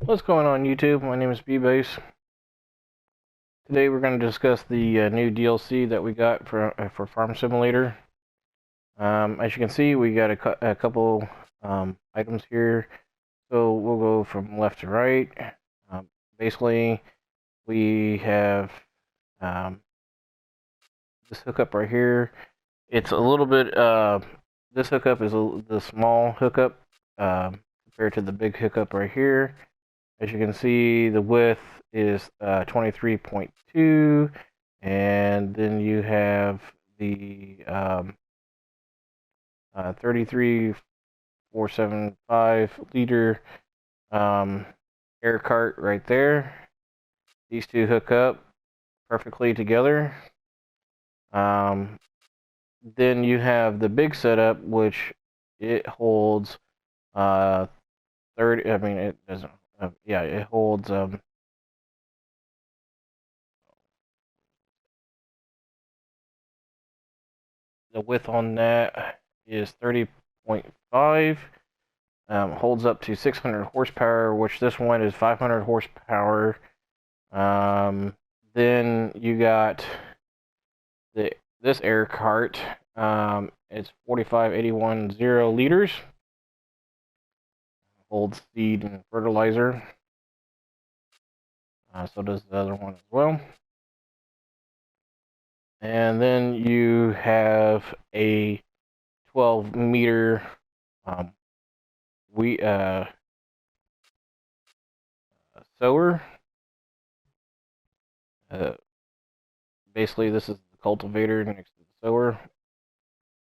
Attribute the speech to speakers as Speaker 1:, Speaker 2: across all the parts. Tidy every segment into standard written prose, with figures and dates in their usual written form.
Speaker 1: What's going on YouTube? My name is B-Base. Today we're going to discuss the new DLC that we got for Farm Simulator. As you can see, we got a couple items here. So we'll go from left to right. Basically, we have this hookup right here. It's a little bit, this hookup is the small hookup compared to the big hookup right here. As you can see, the width is 23.2, and then you have the 33,475 liter air cart right there. These two hook up perfectly together. Then you have the big setup, which it holds 30. I mean, it doesn't. Yeah, it holds the width on that is 30.5. Holds up to 600 horsepower, which this one is 500 horsepower. Then you got this air cart. It's 45,810 liters. Holds seed and fertilizer. So does the other one as well. And then you have a 12-meter sower. Basically, this is the cultivator next to the sower.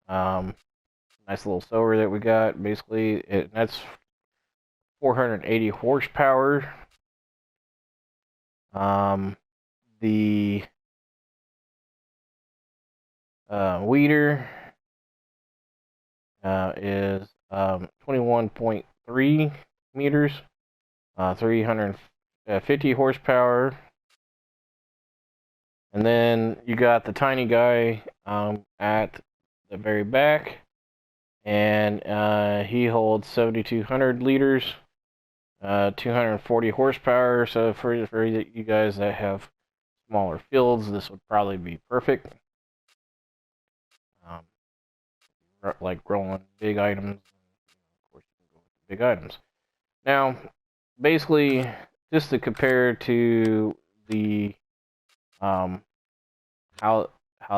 Speaker 1: Nice little sower that we got. Basically, that's 480 horsepower. The weeder is 21.3 meters, 350 horsepower. And then you got the tiny guy at the very back, and he holds 7,200 liters, 240 horsepower. So for you guys that have smaller fields, this would probably be perfect. Like growing big items, of course you can go with the big items. Now, basically, just to compare to the how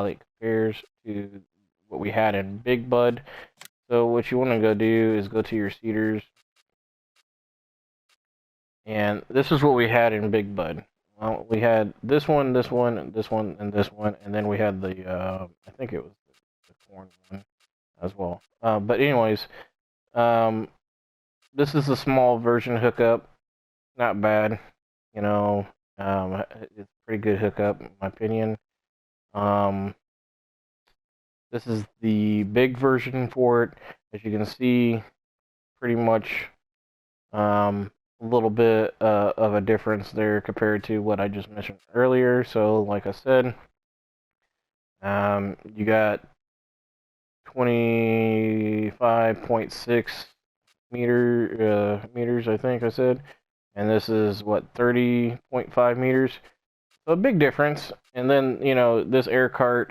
Speaker 1: it compares to what we had in Big Bud. So what you want to go do is go to your seeders, and this is what we had in Big Bud. We had this one, this one, this one, and this one, and then we had the I think it was the corn one as well. But anyways, this is a small version hookup. Not bad, you know. It's a pretty good hookup in my opinion. This is the big version for it. As you can see, pretty much a little bit of a difference there compared to what I just mentioned earlier. So, like I said, you got 25.6 meters, I think I said, and this is what, 30.5 meters. So a big difference. And then, you know, this air cart,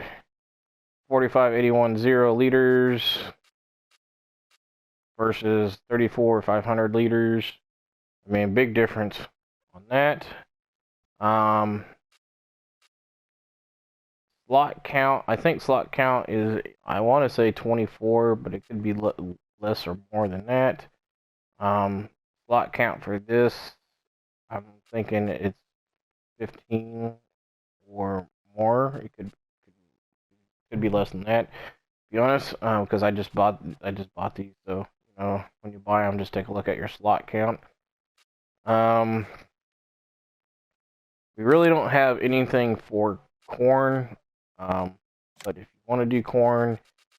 Speaker 1: 45,810 liters versus 34,500 liters. I mean, big difference on that. Slot count, I think slot count is, I want to say 24, but it could be less or more than that. Slot count for this, I'm thinking it's 15 or more. It could be less than that, to be honest, because I just bought these. So, you know, when you buy them, just take a look at your slot count. We really don't have anything for corn, but if you want to do corn,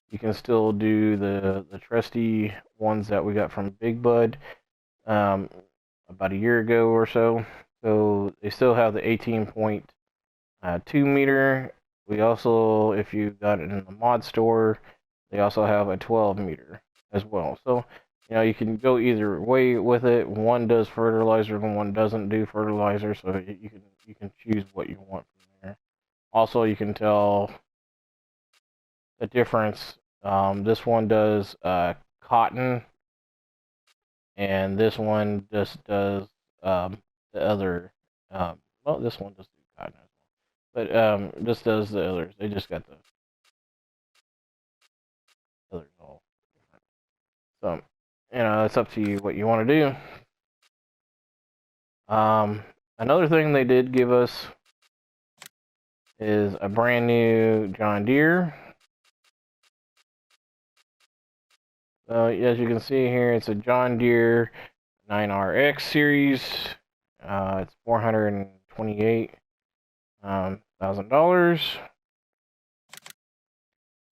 Speaker 1: you can still do the trusty ones that we got from Big Bud about a year ago or so. So they still have the 18.2 meter. We also, if you got it in the mod store, they also have a 12 meter as well. So You know, you can go either way with it. One does fertilizer and one doesn't do fertilizer, so you can choose what you want from there. Also, you can tell the difference. This one does cotton, and this one just does the other. Well, this one does do cotton as well, but this does the others. They just got the others all different. So, you know, it's up to you what you want to do. Another thing they did give us is a brand new John Deere. As you can see here, it's a John Deere 9RX series. It's $428,000.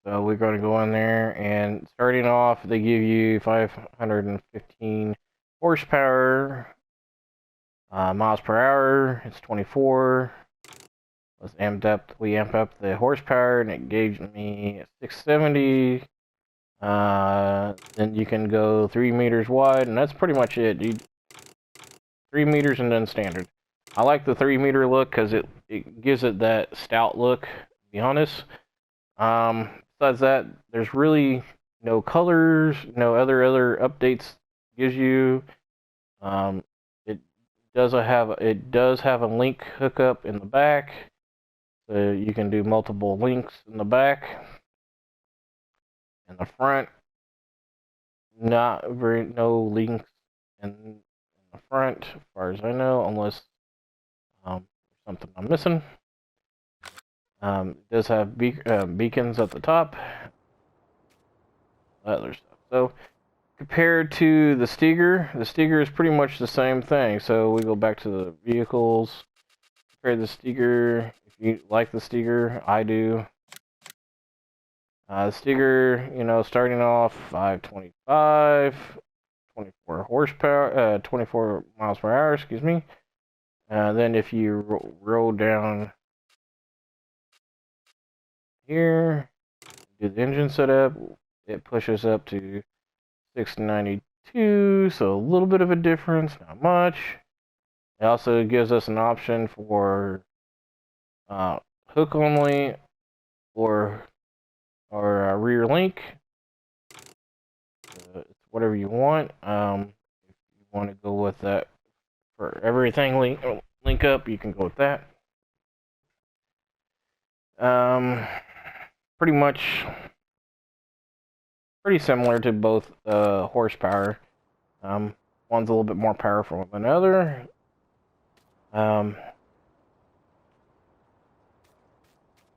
Speaker 1: So we're going to go in there, and starting off, they give you 515 horsepower. Miles per hour, it's 24. We amped up the horsepower, and it gave me 670. Then you can go 3 meters wide, and that's pretty much it. 3 meters and then standard. I like the 3 meter look because it gives it that stout look, to be honest. Besides that, there's really no colors, no other updates gives you. It does have a link hookup in the back, so you can do multiple links in the back. In the front, no links in the front, as far as I know, unless something I'm missing. It does have beacons at the top, other stuff. So compared to the Steiger is pretty much the same thing. So we go back to the vehicles. Compare the Steiger. If you like the Steiger, I do. The Steiger, you know, starting off 525, 24 horsepower, 24 miles per hour, excuse me. Then if you roll down here, do the engine setup, it pushes up to 692, so a little bit of a difference, not much. It also gives us an option for hook only or rear link. It's whatever you want. If you want to go with that for everything link up, you can go with that. Pretty similar to both horsepower. One's a little bit more powerful than the other.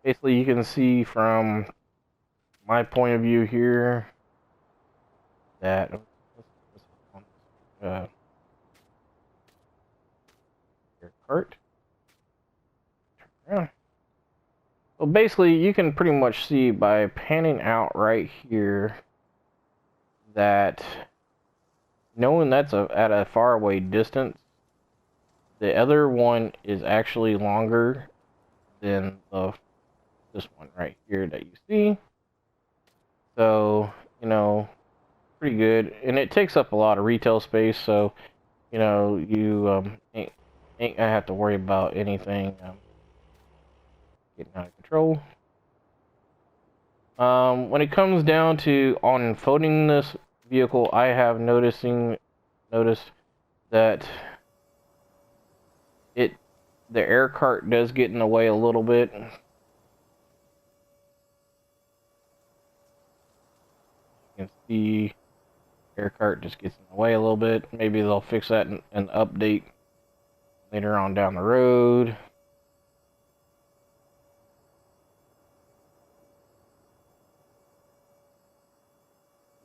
Speaker 1: Basically, you can see from my point of view here that your cart. Yeah. Well, basically, you can pretty much see by panning out right here that knowing that's at a faraway distance, the other one is actually longer than this one right here that you see. So, you know, pretty good. And it takes up a lot of retail space, so, you know, you ain't gonna have to worry about anything getting out of control. When it comes down to unfolding this vehicle, I have noticed that the air cart does get in the way a little bit. You can see air cart just gets in the way a little bit. Maybe they'll fix that in an update later on down the road.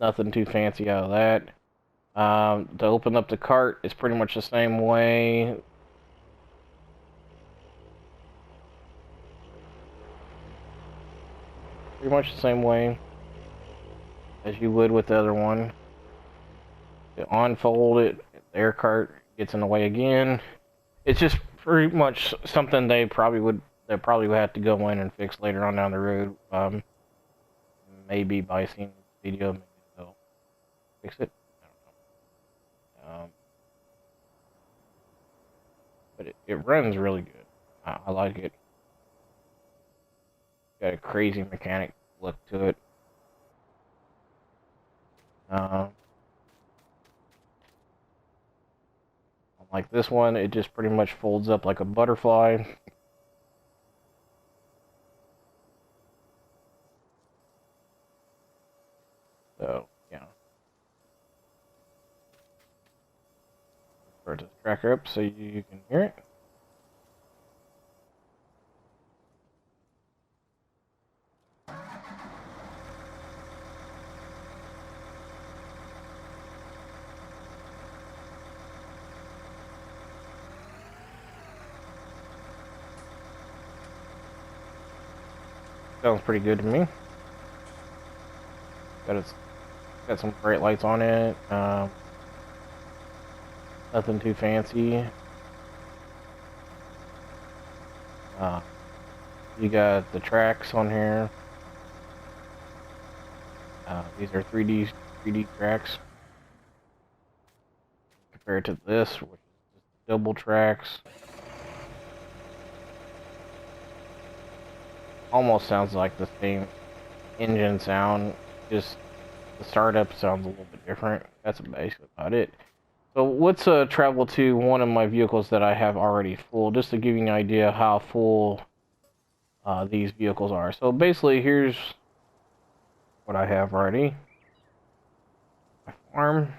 Speaker 1: Nothing too fancy out of that. To open up the cart, it's pretty much the same way. Pretty much the same way as you would with the other one. To unfold it, the air cart gets in the way again. It's just pretty much something they probably would have to go in and fix later on down the road. Maybe by seeing this video, maybe they'll fix it. I don't know. Um, but it runs really good. I like it. Got a crazy mechanic look to it. Um, like this one, it just pretty much folds up like a butterfly. So, yeah. Start this tracker up so you can hear it. Sounds pretty good to me. Got some bright lights on it. Nothing too fancy. You got the tracks on here. These are 3D tracks compared to this, which is just double tracks. Almost sounds like the same engine sound, just the startup sounds a little bit different. That's basically about it. So let's travel to one of my vehicles that I have already full, just to give you an idea how full these vehicles are. So basically, here's what I have already. My farm.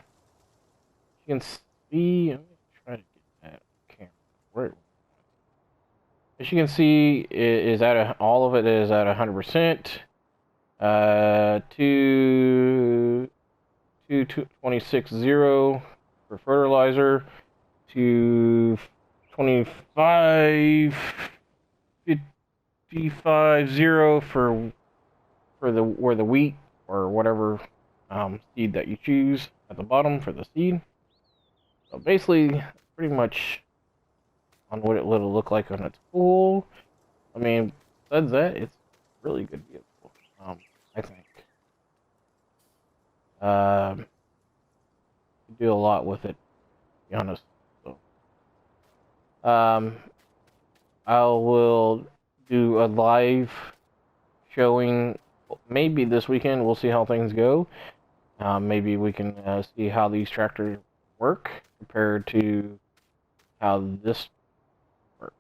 Speaker 1: You can see. Let me try to get that camera. Where? As you can see, it is all of it is at 100%. 226.0 for fertilizer, to 25.55.0 for the wheat or whatever seed that you choose at the bottom for the seed. So basically, pretty much on what it will look like when it's full. I mean, besides that, it's really good vehicle. I think. You do a lot with it, to be honest. So, I will do a live showing maybe this weekend. We'll see how things go. Maybe we can see how these tractors work compared to how this works.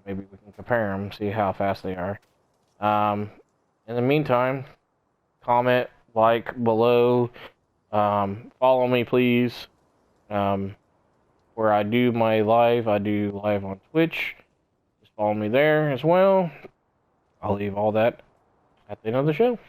Speaker 1: Maybe we can compare them, see how fast they are. In the meantime, comment, like below. Follow me, please. Where I do live on Twitch. Just follow me there as well. I'll leave all that at the end of the show.